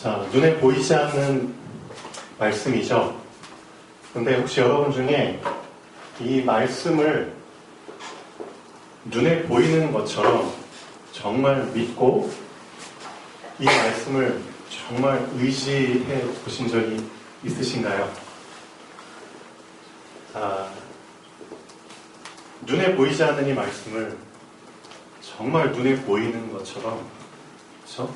자, 눈에 보이지 않는 말씀이죠. 근데 혹시 여러분 중에 이 말씀을 눈에 보이는 것처럼 정말 믿고 이 말씀을 정말 의지해 보신 적이 있으신가요? 자, 눈에 보이지 않는 이 말씀을 정말 눈에 보이는 것처럼, 그렇죠?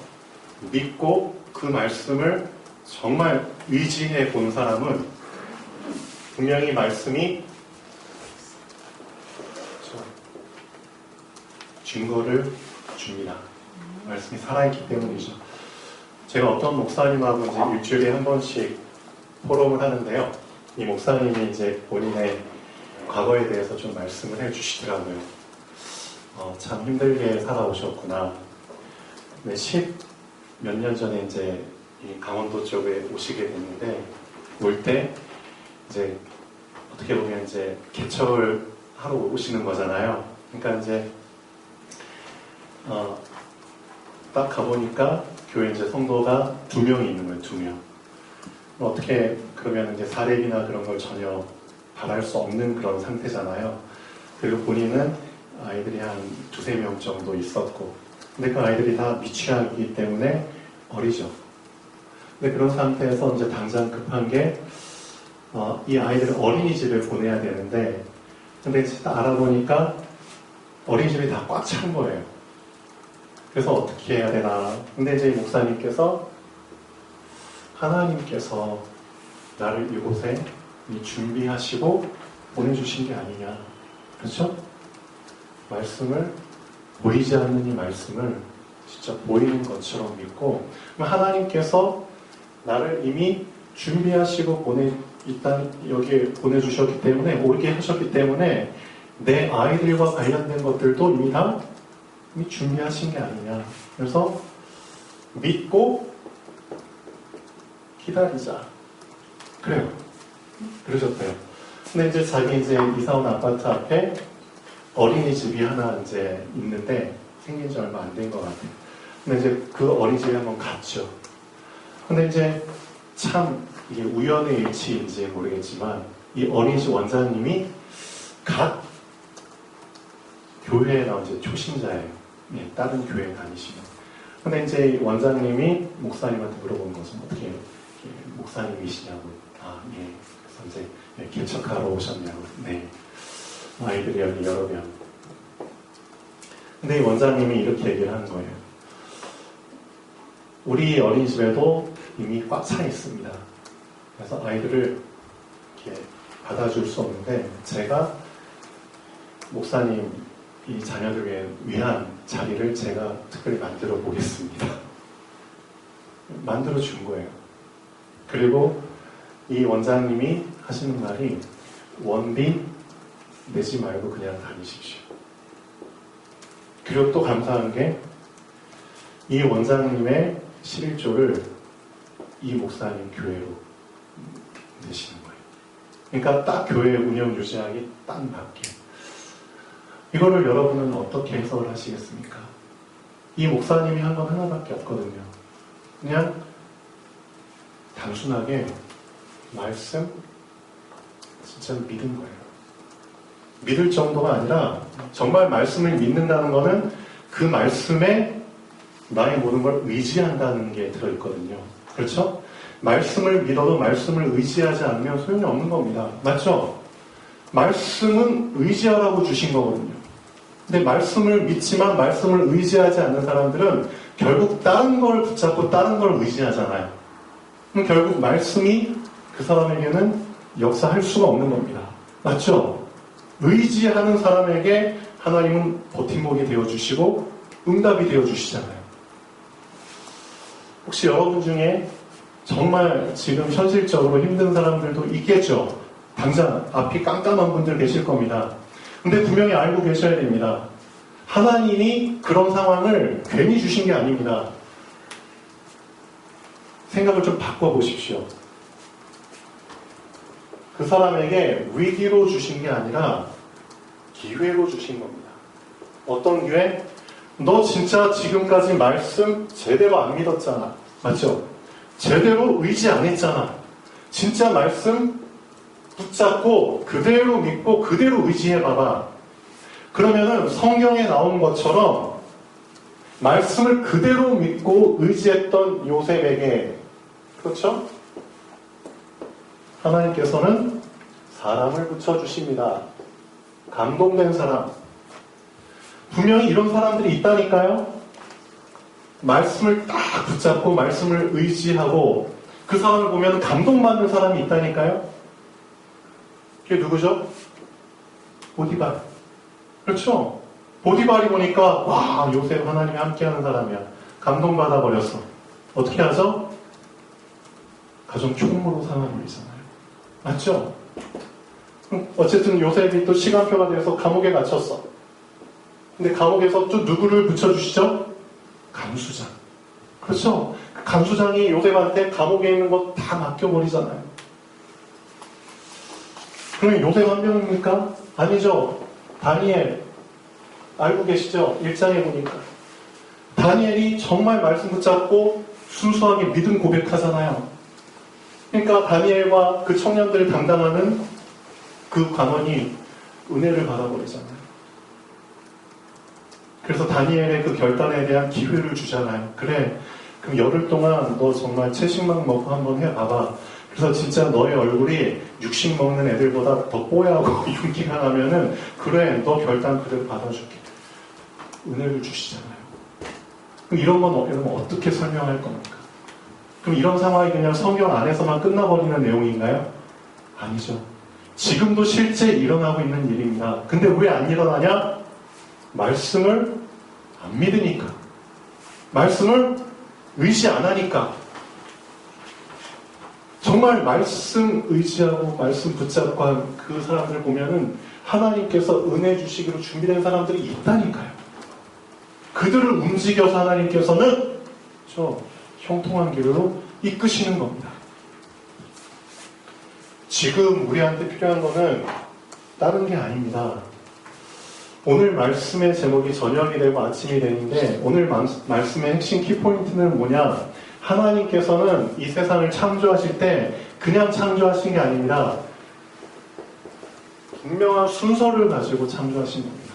믿고 그 말씀을 정말 의지해 본 사람은 분명히 말씀이 증거를 줍니다. 말씀이 살아있기 때문이죠. 제가 어떤 목사님하고 이제 일주일에 한 번씩 포럼을 하는데요. 이 목사님이 이제 본인의 과거에 대해서 좀 말씀을 해주시더라고요. 참 힘들게 살아오셨구나. 네, 10몇 년 전에 이제 이 강원도 쪽에 오시게 됐는데, 올 때 이제 어떻게 보면 이제 개척을 하러 오시는 거잖아요. 그러니까 이제 딱 가보니까 교회 이제 성도가 2명이 있는 거예요. 2명. 어떻게 그러면 이제 사례비나 그런 걸 전혀 바랄 수 없는 그런 상태잖아요. 그리고 본인은 아이들이 한 2-3명 정도 있었고, 근데 그 아이들이 다 미취학이기 때문에 어리죠. 근데 그런 상태에서 이제 당장 급한 게 이 아이들을 어린이집에 보내야 되는데, 근데 딱 알아보니까 어린이집이 다 꽉 찬 거예요. 그래서 어떻게 해야 되나. 근데 이제 목사님께서 하나님께서 나를 이곳에 준비하시고 보내주신 게 아니냐. 그렇죠? 말씀을, 보이지 않는 이 말씀을 진짜 보이는 것처럼 믿고, 하나님께서 나를 이미 준비하시고 일단 여기에 보내주셨기 때문에, 오게 하셨기 때문에 내 아이들과 관련된 것들도 이미 다 준비하신 게 아니냐. 그래서 믿고 기다리자. 그래요. 그러셨대요. 근데 이제 자기 이제 이사 온 아파트 앞에 어린이집이 하나 이제 있는데, 생긴 지 얼마 안 된 것 같아요. 근데 이제 그 어린이집에 한번 갔죠. 근데 이제 참 이게 우연의 일치인지 모르겠지만, 이 어린이집 원장님이 갓 교회에 나온 이제 초신자예요. 네, 다른 교회에 다니시는. 근데 이제 이 원장님이 목사님한테 물어본 거죠. 어떻게 목사님이시냐고. 예. 그래서 이제 개척하러 오셨냐고. 네. 아이들이 여기 여러 명. 근데 이 원장님이 이렇게 얘기를 하는 거예요. 우리 어린이집에도 이미 꽉 차 있습니다. 그래서 아이들을 이렇게 받아줄 수 없는데, 제가 목사님 이 자녀들을 위한 자리를 제가 특별히 만들어 보겠습니다. 만들어 준 거예요. 그리고 이 원장님이 하시는 말이, 원비 내지 말고 그냥 다니십시오. 그리고 또 감사한 게, 이 원장님의 11조를 이 목사님 교회로 내시는 거예요. 그러니까 딱 교회 운영 유지하기 딱 맞게. 이거를 여러분은 어떻게 해석을 하시겠습니까? 이 목사님이 한 건 하나밖에 없거든요. 그냥 단순하게 말씀 진짜 믿은 거예요. 믿을 정도가 아니라 정말 말씀을 믿는다는 거는 그 말씀에 나의 모든 걸 의지한다는 게 들어있거든요. 그렇죠? 말씀을 믿어도 말씀을 의지하지 않으면 소용이 없는 겁니다. 맞죠? 말씀은 의지하라고 주신 거거든요. 근데 말씀을 믿지만 말씀을 의지하지 않는 사람들은 결국 다른 걸 붙잡고 다른 걸 의지하잖아요. 그럼 결국 말씀이 그 사람에게는 역사할 수가 없는 겁니다. 맞죠? 의지하는 사람에게 하나님은 버팀목이 되어주시고 응답이 되어주시잖아요. 혹시 여러분 중에 정말 지금 현실적으로 힘든 사람들도 있겠죠? 당장 앞이 깜깜한 분들 계실 겁니다. 근데 분명히 알고 계셔야 됩니다. 하나님이 그런 상황을 괜히 주신 게 아닙니다. 생각을 좀 바꿔보십시오. 그 사람에게 위기로 주신 게 아니라 기회로 주신 겁니다. 어떤 기회? 너 진짜 지금까지 말씀 제대로 안 믿었잖아. 맞죠? 제대로 의지 안 했잖아. 진짜 말씀 붙잡고 그대로 믿고 그대로 의지해 봐봐. 그러면은 성경에 나온 것처럼 말씀을 그대로 믿고 의지했던 요셉에게, 그렇죠? 하나님께서는 사람을 붙여주십니다. 감동된 사람. 분명히 이런 사람들이 있다니까요. 말씀을 딱 붙잡고 말씀을 의지하고 그 사람을 보면 감동받는 사람이 있다니까요. 그게 누구죠? 보디발. 그렇죠? 보디발이 보니까 와, 요셉 하나님이 함께하는 사람이야. 감동받아 버렸어. 어떻게 하죠? 가정 총무로 삼아버리잖아요. 맞죠? 어쨌든 요셉이 또 시간표가 돼서 감옥에 갇혔어. 근데 감옥에서 또 누구를 붙여주시죠? 감수장. 그렇죠? 감수장이 요셉한테 감옥에 있는 거 다 맡겨버리잖아요. 그러면 요셉 한 명입니까? 아니죠. 다니엘. 알고 계시죠? 1장에 보니까. 다니엘이 정말 말씀 붙잡고 순수하게 믿음 고백하잖아요. 그러니까 다니엘과 그 청년들을 담당하는 그 관원이 은혜를 받아버리잖아요. 그래서 다니엘의 그 결단에 대한 기회를 주잖아요. 그래, 그럼 열흘 동안 너 정말 채식만 먹고 한번 해봐봐. 그래서 진짜 너의 얼굴이 육식 먹는 애들보다 더 뽀얗고 윤기가 나면은 그래, 너 결단 그대로 받아줄게. 은혜를 주시잖아요. 그럼 이런 건 여러분 어떻게 설명할 겁니까? 그럼 이런 상황이 그냥 성경 안에서만 끝나버리는 내용인가요? 아니죠. 지금도 실제 일어나고 있는 일입니다. 근데 왜 안 일어나냐? 말씀을 안 믿으니까. 말씀을 의지 안 하니까. 정말 말씀 의지하고 말씀 붙잡고 한 그 사람들 보면은 하나님께서 은혜 주시기로 준비된 사람들이 있다니까요. 그들을 움직여서 하나님께서는 형통한 길로 이끄시는 겁니다. 지금 우리한테 필요한 거는 다른 게 아닙니다. 오늘 말씀의 제목이 저녁이 되고 아침이 되는데 오늘 말씀의 핵심 키포인트는 뭐냐? 하나님께서는 이 세상을 창조하실 때 그냥 창조하신 게 아닙니다. 분명한 순서를 가지고 창조하신 겁니다.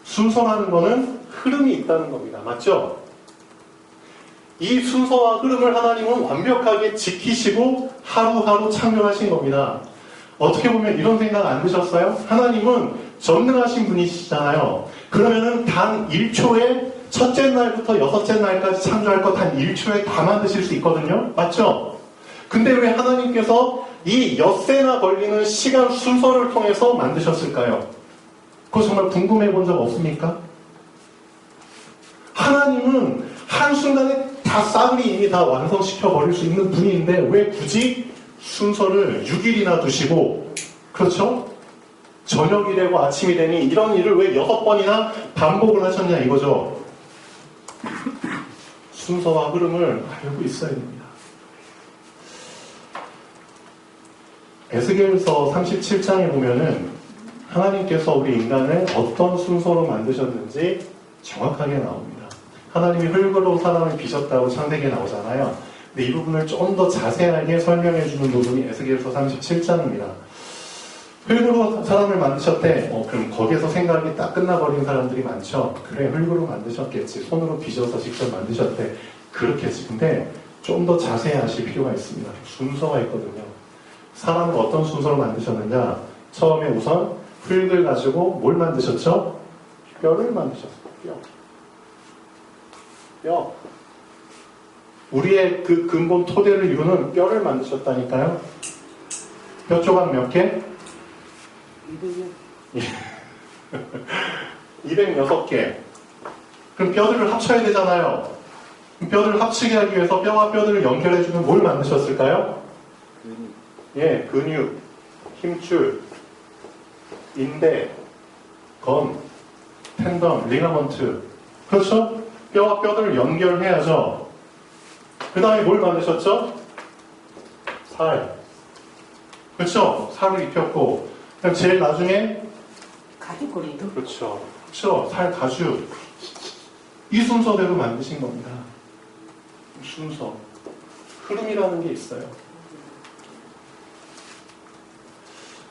순서라는 거는 흐름이 있다는 겁니다. 맞죠? 이 순서와 흐름을 하나님은 완벽하게 지키시고 하루하루 창조하신 겁니다. 어떻게 보면 이런 생각 안 드셨어요? 하나님은 전능하신 분이시잖아요. 그러면은 단 1초에 첫째 날부터 여섯째 날까지 창조할 것 단 1초에 다 만드실 수 있거든요. 맞죠? 근데 왜 하나님께서 이 엿새나 걸리는 시간 순서를 통해서 만드셨을까요? 그거 정말 궁금해 본 적 없습니까? 하나님은 한순간에 다 싸그리 이미 다 완성시켜 버릴 수 있는 분인데 왜 굳이 순서를 6일이나 두시고, 그렇죠? 저녁이 되고 아침이 되니 이런 일을 왜 6번이나 반복을 하셨냐 이거죠. 순서와 흐름을 알고 있어야 됩니다. 에스겔서 37장에 보면은 하나님께서 우리 인간을 어떤 순서로 만드셨는지 정확하게 나옵니다. 하나님이 흙으로 사람을 빚었다고 창세기에 나오잖아요. 근데 이 부분을 좀 더 자세하게 설명해 주는 부분이 에스겔서 37장입니다. 흙으로 사람을 만드셨대. 그럼 거기에서 생각이 딱 끝나버린 사람들이 많죠. 그래, 흙으로 만드셨겠지. 손으로 빚어서 직접 만드셨대. 그렇겠지. 근데 좀 더 자세히 아실 필요가 있습니다. 순서가 있거든요. 사람을 어떤 순서로 만드셨느냐? 처음에 우선 흙을 가지고 뭘 만드셨죠? 뼈를 만드셨어요. 뼈. 우리의 그 근본 토대를 이루는 뼈를 만드셨다니까요. 뼈 조각 몇 개? 206개. 그럼 뼈들을 합쳐야 되잖아요. 뼈들을 합치게 하기 위해서 뼈와 뼈들을 연결해주는 뭘 만드셨을까요? 예, 근육, 힘줄, 인대, 건, 텐덤, 리가먼트. 그렇죠? 뼈와 뼈들을 연결해야죠. 그 다음에 뭘 만드셨죠? 살. 그렇죠? 살을 입혔고, 그럼 제일 나중에 가죽고리도. 그렇죠. 그렇죠. 살 가죽. 이 순서대로 만드신 겁니다. 순서. 흐름이라는 게 있어요.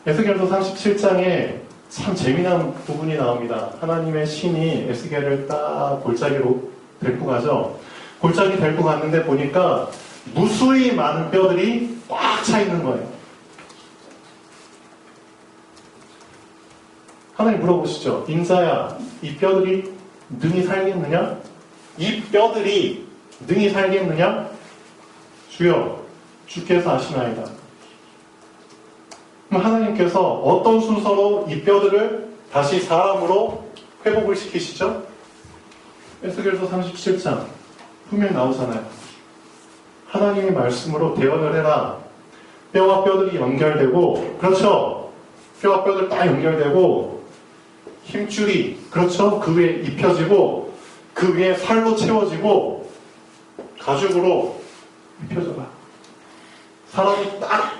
에스겔서 37장에 참 재미난 부분이 나옵니다. 하나님의 신이 에스겔을 딱 골짜기로 데리고 가죠. 골짜기 데리고 갔는데 보니까 무수히 많은 뼈들이 꽉 차 있는 거예요. 하나님 물어보시죠. 인자야, 이 뼈들이 능히 살겠느냐? 이 뼈들이 능히 살겠느냐? 주여, 주께서 아시나이다. 그럼 하나님께서 어떤 순서로 이 뼈들을 다시 사람으로 회복을 시키시죠? 에스겔서 37장 분명히 나오잖아요. 하나님의 말씀으로 대언을 해라. 뼈와 뼈들이 연결되고, 그렇죠? 뼈와 뼈들 딱 연결되고, 힘줄이, 그렇죠? 그 위에 입혀지고, 그 위에 살로 채워지고, 가죽으로 입혀져라. 사람이 딱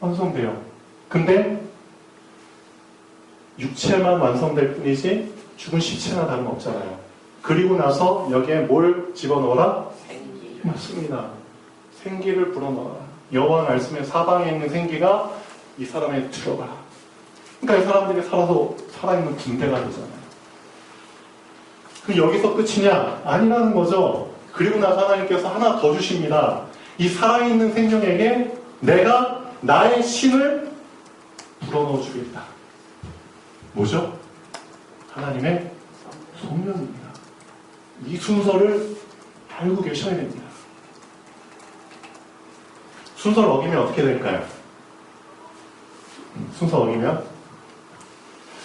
완성돼요. 근데 육체만 완성될 뿐이지 죽은 시체나 다름없잖아요. 그리고 나서 여기에 뭘 집어넣어라? 생기. 맞습니다. 생기를 불어넣어라. 여호와 말씀에 사방에 있는 생기가 이 사람에 들어가라. 그러니까 이 사람들이 살아있는 군대가 되잖아요. 그럼 여기서 끝이냐? 아니라는 거죠. 그리고 나서 하나님께서 하나 더 주십니다. 이 살아있는 생명에게 내가 나의 신을 불어넣어 주겠다. 뭐죠? 하나님의 성령입니다. 이 순서를 알고 계셔야 됩니다. 순서를 어기면 어떻게 될까요? 순서 어기면?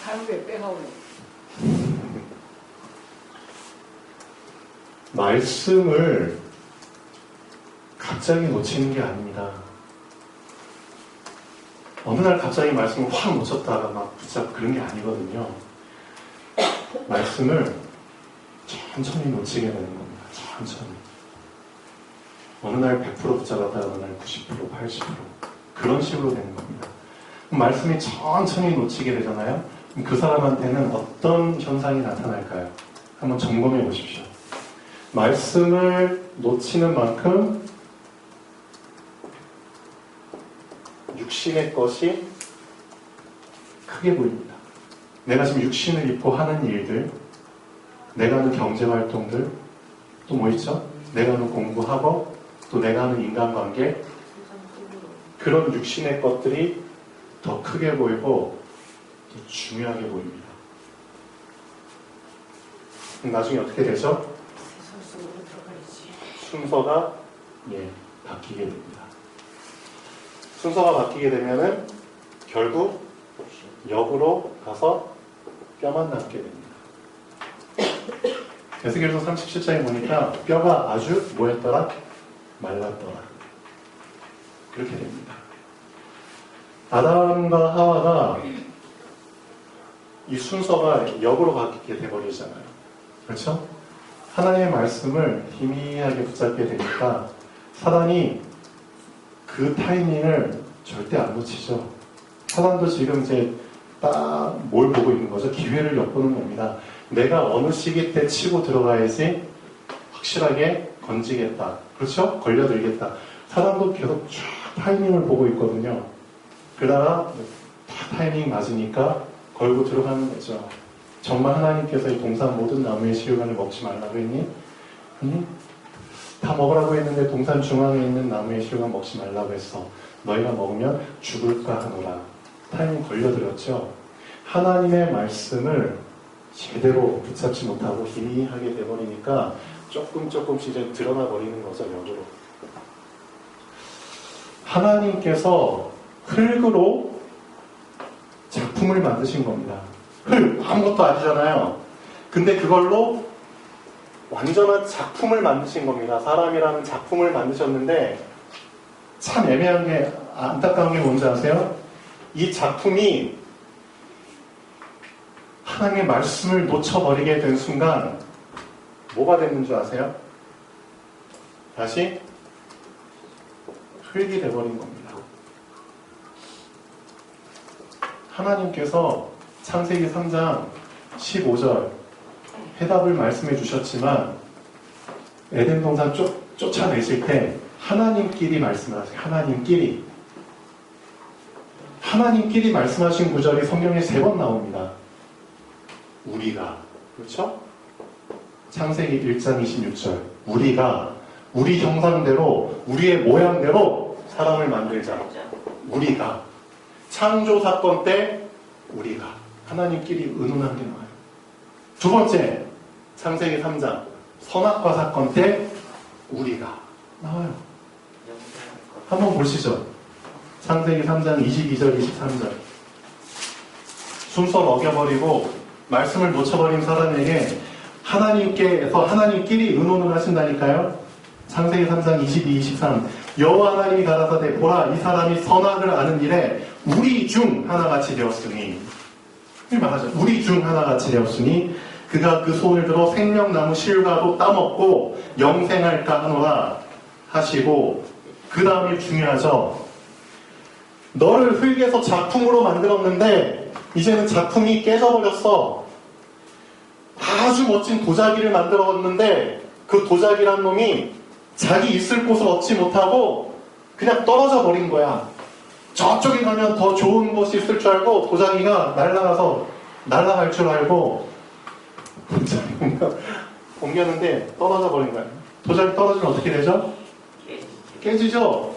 하루에 빼가 오네. 말씀을 갑자기 놓치는 게 아닙니다. 어느 날 갑자기 말씀을 확 놓쳤다가 막 붙잡고 그런 게 아니거든요. 말씀을 천천히 놓치게 되는 겁니다. 천천히. 어느 날 100% 붙잡았다가 어느 날 90%, 80% 그런 식으로 되는 겁니다. 말씀이 천천히 놓치게 되잖아요. 그 사람한테는 어떤 현상이 나타날까요? 한번 점검해 보십시오. 말씀을 놓치는 만큼 육신의 것이 크게 보입니다. 내가 지금 육신을 입고 하는 일들, 내가 하는 경제활동들, 또 뭐 있죠? 내가 하는 공부하고, 또 내가 하는 인간관계, 그런 육신의 것들이 더 크게 보이고 더 중요하게 보입니다. 그럼 나중에 어떻게 되죠? 세상속으로 들어가야지. 순서가 바뀌게 됩니다. 순서가 바뀌게 되면은 결국 역으로 가서 뼈만 남게 됩니다. 에스겔서 37장에 보니까 뼈가 아주 뭐였더라? 말랐더라. 그렇게 됩니다. 아담과 하와가 이 순서가 역으로 바뀌게 돼버리잖아요. 그렇죠? 하나님의 말씀을 희미하게 붙잡게 되니까 사단이 그 타이밍을 절대 안 놓치죠. 사단도 지금 이제 딱 뭘 보고 있는 거죠? 기회를 엿보는 겁니다. 내가 어느 시기 때 치고 들어가야지 확실하게 건지겠다. 그렇죠? 걸려들겠다. 사단도 계속 쫙 타이밍을 보고 있거든요. 그러다가 다 타이밍 맞으니까 걸고 들어가는 거죠. 정말 하나님께서 이 동산 모든 나무의 시효관을 먹지 말라고 했니? 아니, 다 먹으라고 했는데 동산 중앙에 있는 나무의 시효관 먹지 말라고 했어. 너희가 먹으면 죽을까 하노라. 타이밍 걸려들었죠. 하나님의 말씀을 제대로 붙잡지 못하고 희미하게 돼버리니까 조금씩 이제 드러나 버리는 거죠, 역으로. 하나님께서 흙으로 작품을 만드신 겁니다. 흙, 아무것도 아니잖아요. 근데 그걸로 완전한 작품을 만드신 겁니다. 사람이라는 작품을 만드셨는데 참 애매한 게, 안타까운 게 뭔지 아세요? 이 작품이 하나님의 말씀을 놓쳐버리게 된 순간 뭐가 됐는 줄 아세요? 다시 흙이 돼버린 겁니다. 하나님께서 창세기 3장 15절 해답을 말씀해 주셨지만 에덴 동산 쫓아내실 때 하나님끼리 말씀하세요. 하나님끼리. 하나님끼리 말씀하신 구절이 성경에 3번 나옵니다. 우리가. 그렇죠? 창세기 1장 26절. 우리가 우리 형상대로 우리의 모양대로 사람을 만들자. 우리가. 창조 사건 때 우리가. 하나님끼리 의논한 게 나와요. 두 번째, 창세기 3장 선악과 사건 때 우리가 나와요. 한번 보시죠. 창세기 3장 22절 23절. 순서 어겨버리고 말씀을 놓쳐버린 사람에게 하나님께서 하나님끼리 의논을 하신다니까요. 창세기 3장 22, 23. 여호와 하나님이 가라사대 보라 이 사람이 선악을 아는 일에 우리 중 하나같이 되었으니, 말하죠. 우리 중 하나같이 되었으니 그가 그 손을 들어 생명나무 실과도 따먹고 영생할까 하노라 하시고, 그 다음이 중요하죠. 너를 흙에서 작품으로 만들었는데 이제는 작품이 깨져버렸어. 아주 멋진 도자기를 만들었는데 그 도자기란 놈이 자기 있을 곳을 얻지 못하고 그냥 떨어져 버린 거야. 저쪽에 가면 더 좋은 곳이 있을 줄 알고 도자기가 날아가서 날아갈 줄 알고 옮겼는데 떨어져 버린 거야. 도자기 떨어지면 어떻게 되죠? 깨지죠?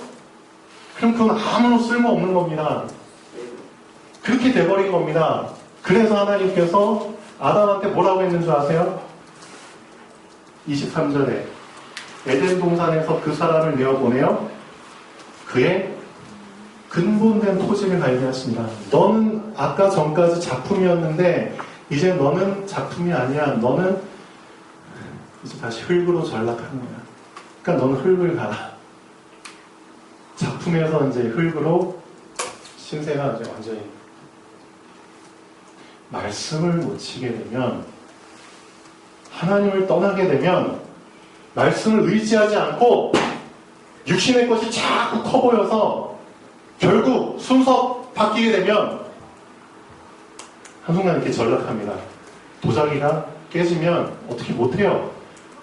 그럼 그건 아무 쓸모없는 겁니다. 그렇게 돼버린 겁니다. 그래서 하나님께서 아담한테 뭐라고 했는 줄 아세요? 23절에 에덴 동산에서 그 사람을 내어보내어 그의 근본된 토지를 발견했습니다. 너는 아까 전까지 작품이었는데 이제 너는 작품이 아니야. 너는 이제 다시 흙으로 전락하는 거야. 그러니까 너는 흙을 가라. 작품에서 이제 흙으로 신세가 이제 완전히 말씀을 놓치게 되면, 하나님을 떠나게 되면 말씀을 의지하지 않고 육신의 것이 자꾸 커 보여서 결국 순서 바뀌게 되면 한순간 이렇게 전락합니다. 도자기가 깨지면 어떻게 못해요.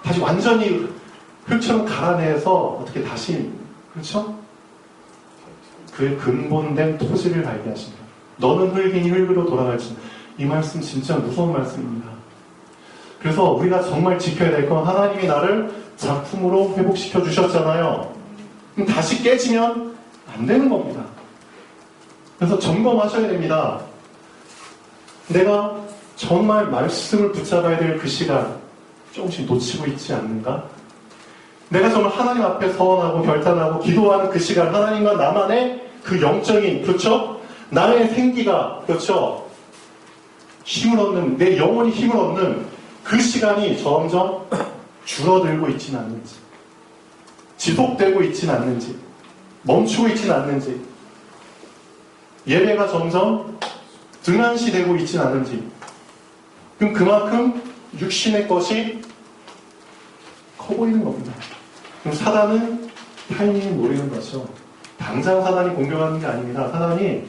다시 완전히 흙처럼 갈아내서 어떻게 다시, 그렇죠? 그의 근본된 토지를 발견하십니다. 너는 흙이니 흙으로 돌아갈지. 이 말씀 진짜 무서운 말씀입니다. 그래서 우리가 정말 지켜야 될 건, 하나님이 나를 작품으로 회복시켜 주셨잖아요. 그럼 다시 깨지면 안 되는 겁니다. 그래서 점검하셔야 됩니다. 내가 정말 말씀을 붙잡아야 될 그 시간 조금씩 놓치고 있지 않는가? 내가 정말 하나님 앞에 서원하고 결단하고 기도하는 그 시간, 하나님과 나만의 그 영적인, 그렇죠? 나의 생기가, 그렇죠? 힘을 얻는, 내 영혼이 힘을 얻는 그 시간이 점점 줄어들고 있지는 않는지, 지속되고 있지는 않는지, 멈추고 있지는 않는지, 예배가 점점 등한시되고 있지는 않는지, 그럼 그만큼 육신의 것이 커 보이는 겁니다. 그럼 사단은 타이밍을 노리는 거죠. 당장 사단이 공격하는 게 아닙니다. 사단이,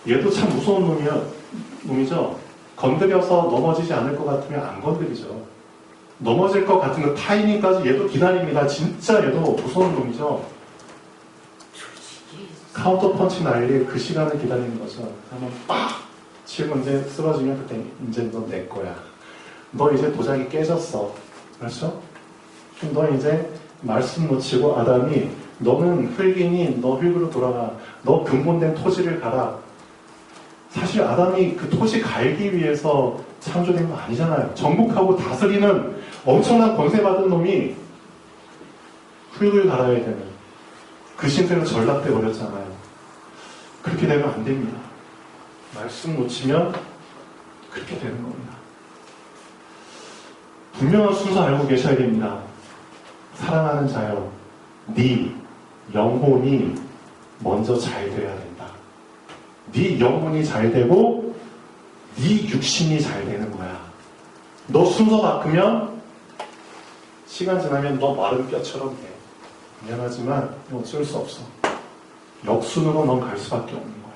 얘도 참 무서운 놈이죠. 건드려서 넘어지지 않을 것 같으면 안 건드리죠. 넘어질 것 같으면 타이밍까지 얘도 기다립니다. 진짜 얘도 무서운 놈이죠. 카운터 펀치 날릴 그 시간을 기다리는 거죠. 한번 빡 치고 이제 쓰러지면 그때 이제 너 내 거야. 너 이제 도자기 깨졌어. 그렇죠? 그럼 너 이제 말씀 놓치고 아담이, 너는 흙이니 너 흙으로 돌아가. 너 근본된 토지를 가라. 사실 아담이 그 토지 갈기 위해서 창조된 거 아니잖아요. 정복하고 다스리는 엄청난 권세받은 놈이 흙을 갈아야 되는 그 신세로 전락돼 버렸잖아요. 그렇게 되면 안 됩니다. 말씀 놓치면 그렇게 되는 겁니다. 분명한 순서 알고 계셔야 됩니다. 사랑하는 자여, 네 영혼이 먼저 잘 돼야 된다. 네 영혼이 잘 되고 네 육신이 잘 되는 거야. 너 순서 바꾸면 시간 지나면 너 마른 뼈처럼 돼. 미안하지만 어쩔 수 없어. 역순으로 넌 갈 수밖에 없는 거야.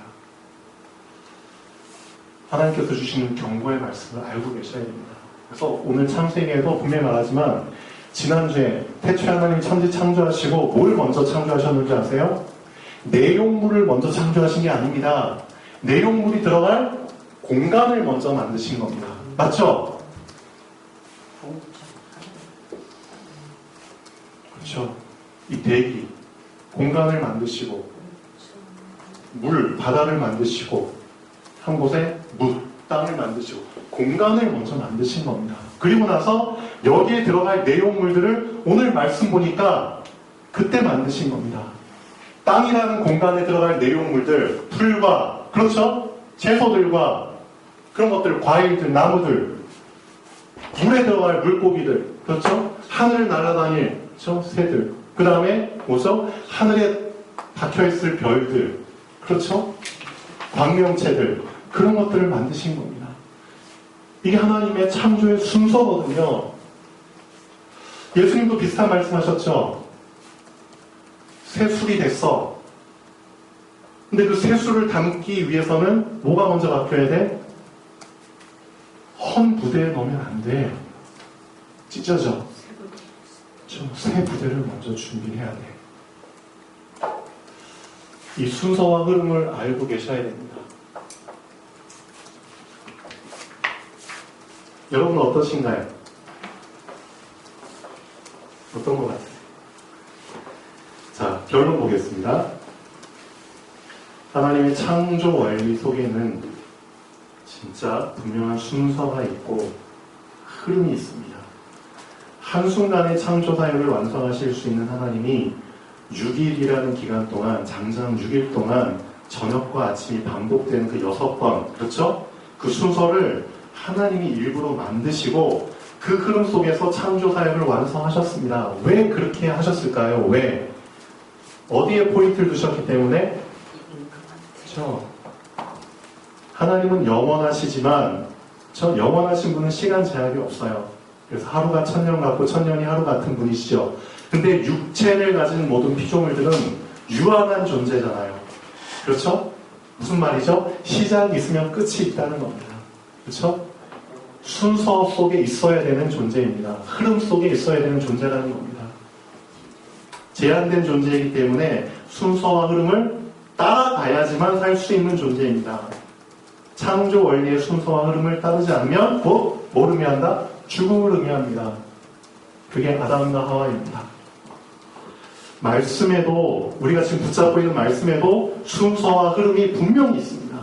하나님께서 주시는 경고의 말씀을 알고 계셔야 됩니다. 그래서 오늘 창세기에도 분명히 말하지만 지난주에 태초에 하나님 천지 창조하시고 뭘 먼저 창조하셨는지 아세요? 내용물을 먼저 창조하신 게 아닙니다. 내용물이 들어갈 공간을 먼저 만드신 겁니다. 맞죠? 그렇죠. 이 대기, 공간을 만드시고 물, 바다를 만드시고 한 곳에 물, 땅을 만드시고 공간을 먼저 만드신 겁니다. 그리고 나서 여기에 들어갈 내용물들을 오늘 말씀 보니까 그때 만드신 겁니다. 땅이라는 공간에 들어갈 내용물들, 풀과, 그렇죠? 채소들과 그런 것들, 과일들, 나무들, 물에 들어갈 물고기들, 그렇죠? 하늘을 날아다닐, 그렇죠? 새들. 그 다음에 뭐죠? 하늘에 박혀있을 별들, 그렇죠? 광명체들, 그런 것들을 만드신 겁니다. 이게 하나님의 창조의 순서거든요. 예수님도 비슷한 말씀하셨죠? 새술이 됐어. 근데 그 새술을 담기 위해서는 뭐가 먼저 바뀌어야 돼? 헌 부대에 넣으면 안 돼. 찢어져. 새 부대를 먼저 준비해야 돼. 이 순서와 흐름을 알고 계셔야 됩니다. 여러분 어떠신가요? 어떤 것 같아요? 자, 결론 보겠습니다. 하나님의 창조 원리 속에는 진짜 분명한 순서가 있고 흐름이 있습니다. 한순간에 창조 사역을 완성하실 수 있는 하나님이 6일이라는 기간 동안, 장장 6일 동안 저녁과 아침이 반복되는 그 6번, 그렇죠? 그 순서를 하나님이 일부러 만드시고 그 흐름 속에서 창조 사역을 완성하셨습니다. 왜 그렇게 하셨을까요? 왜? 어디에 포인트를 두셨기 때문에? 그렇죠? 하나님은 영원하시지만 영원하신 분은 시간 제약이 없어요. 그래서 하루가 1000년 같고 1000년이 하루 같은 분이시죠. 근데 육체를 가진 모든 피조물들은 유한한 존재잖아요. 그렇죠? 무슨 말이죠? 시작이 있으면 끝이 있다는 겁니다. 그렇죠? 순서 속에 있어야 되는 존재입니다. 흐름 속에 있어야 되는 존재라는 겁니다. 제한된 존재이기 때문에 순서와 흐름을 따라가야지만 살 수 있는 존재입니다. 창조 원리의 순서와 흐름을 따르지 않으면 곧 뭘 의미한다? 죽음을 의미합니다. 그게 아담과 하와입니다. 말씀에도, 우리가 지금 붙잡고 있는 말씀에도 순서와 흐름이 분명히 있습니다.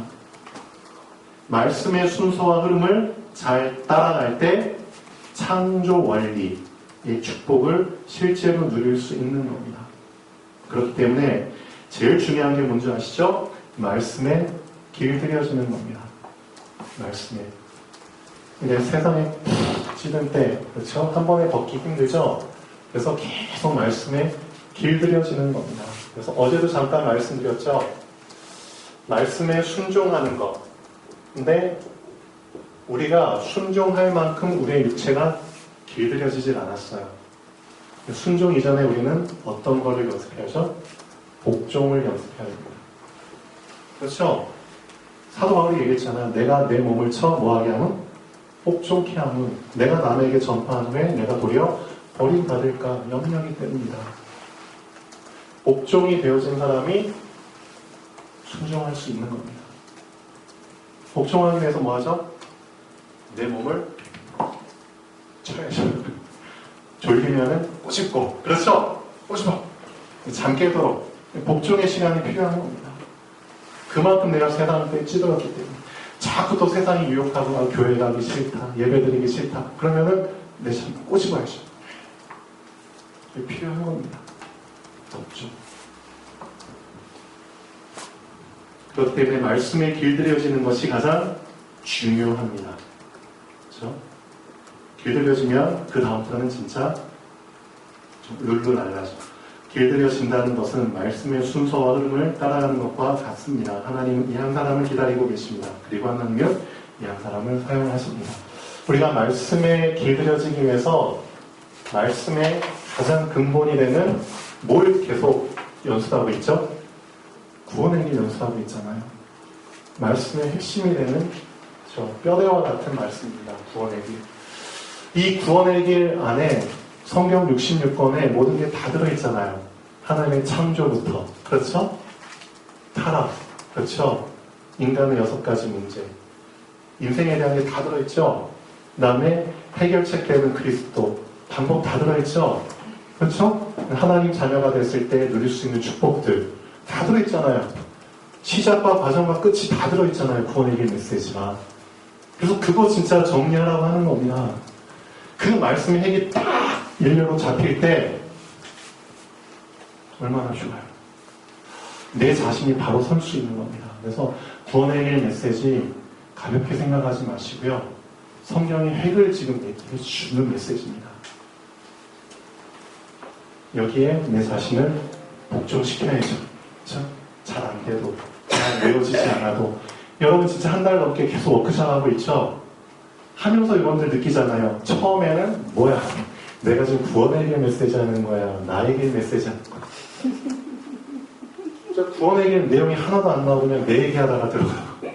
말씀의 순서와 흐름을 잘 따라갈 때 창조 원리의 축복을 실제로 누릴 수 있는 겁니다. 그렇기 때문에 제일 중요한 게 뭔지 아시죠? 말씀에 길들여지는 겁니다. 말씀에. 근데 세상에 푹 찌든 때, 그렇죠? 한 번에 걷기 힘들죠? 그래서 계속 말씀에 길들여지는 겁니다. 그래서 어제도 잠깐 말씀드렸죠? 말씀에 순종하는 것. 근데 우리가 순종할 만큼 우리의 육체가 길들여지질 않았어요. 순종 이전에 우리는 어떤 거를 연습해야죠? 복종을 연습해야 됩니다. 그렇죠? 사도 바울이 얘기했잖아요. 내가 내 몸을 뭐하게 하면? 복종케 하면 내가 남에게 전파한 후에 내가 도리어 버림받을까 염려이 됩니다. 복종이 되어진 사람이 순종할 수 있는 겁니다. 복종하기 위해서 뭐하죠? 내 몸을 쳐야죠. 졸리면은 꼬집고, 그렇죠? 꼬집어. 잠 깨도록 복종의 시간이 필요한 겁니다. 그만큼 내가 세상에 찌들었기 때문에 자꾸 또 세상이 유혹하고 아, 교회 가기 싫다, 예배드리기 싫다. 그러면은 내 잠 꼬집어야죠. 그게 필요한 겁니다. 복종. 그렇기 때문에 말씀에 길들여지는 것이 가장 중요합니다. 그렇죠? 길들여지면 그 다음부터는 진짜 좀 룰루랄라죠. 길들여진다는 것은 말씀의 순서와 흐름을 따라가는 것과 같습니다. 하나님은 이 한 사람을 기다리고 계십니다. 그리고 하나님은 이 한 사람을 사용하십니다. 우리가 말씀에 길들여지기 위해서 말씀의 가장 근본이 되는 뭘 계속 연습하고 있죠? 구원의 길 연습하고 있잖아요. 말씀의 핵심이 되는 뼈대와 같은 말씀입니다. 구원의 길. 이 구원의 길 안에 성경 66권에 모든 게 다 들어있잖아요. 하나님의 창조부터. 그렇죠? 타락. 그렇죠? 인간의 6가지 문제. 인생에 대한 게 다 들어있죠? 그 다음에 해결책 되는 그리스도. 방법 다 들어있죠? 그렇죠? 하나님 자녀가 됐을 때 누릴 수 있는 축복들. 다 들어있잖아요. 시작과 과정과 끝이 다 들어있잖아요. 구원의 길 메시지가. 그래서 그거 진짜 정리하라고 하는 겁니다. 그 말씀의 핵이 딱 일렬로 잡힐 때 얼마나 좋아요. 내 자신이 바로 설 수 있는 겁니다. 그래서 구원의 길 메시지 가볍게 생각하지 마시고요. 성경의 핵을 지금 내게 주는 메시지입니다. 여기에 내 자신을 복종시켜야죠. 그렇죠? 잘 안 돼도, 잘 외워지지 않아도. 여러분 진짜 한 달 넘게 계속 워크숍 하고 있죠? 하면서 여러분들 느끼잖아요. 처음에는 뭐야? 내가 지금 구원의 길 메시지 하는 거야. 나의 길 메시지 하는 거야. 구원의 길 내용이 하나도 안 나오면 내 얘기하다가 들어가고.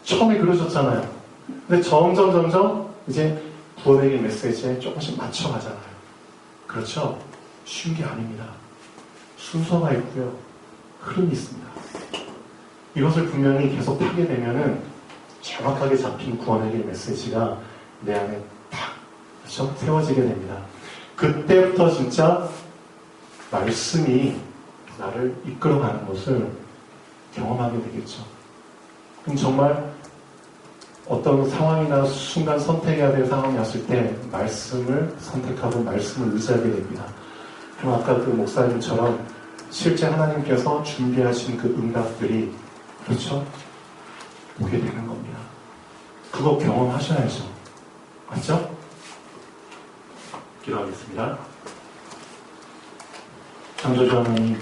처음에 그러셨잖아요. 근데 점점 이제 구원의 길 메시지에 조금씩 맞춰가잖아요. 그렇죠? 쉬운 게 아닙니다. 순서가 있고요. 흐름이 있습니다. 이것을 분명히 계속 하게 되면은 정확하게 잡힌 구원의 길 메시지가 내 안에 딱 그렇죠? 세워지게 됩니다. 그때부터 진짜 말씀이 나를 이끌어가는 것을 경험하게 되겠죠. 그럼 정말 어떤 상황이나 순간 선택해야 될 상황이 왔을 때 말씀을 선택하고 말씀을 의지하게 됩니다. 그럼 아까 그 목사님처럼 실제 하나님께서 준비하신 그 응답들이 그렇죠? 오게 되는 겁니다. 그거 경험하셔야죠. 맞죠? 기도하겠습니다. 창조주 하나님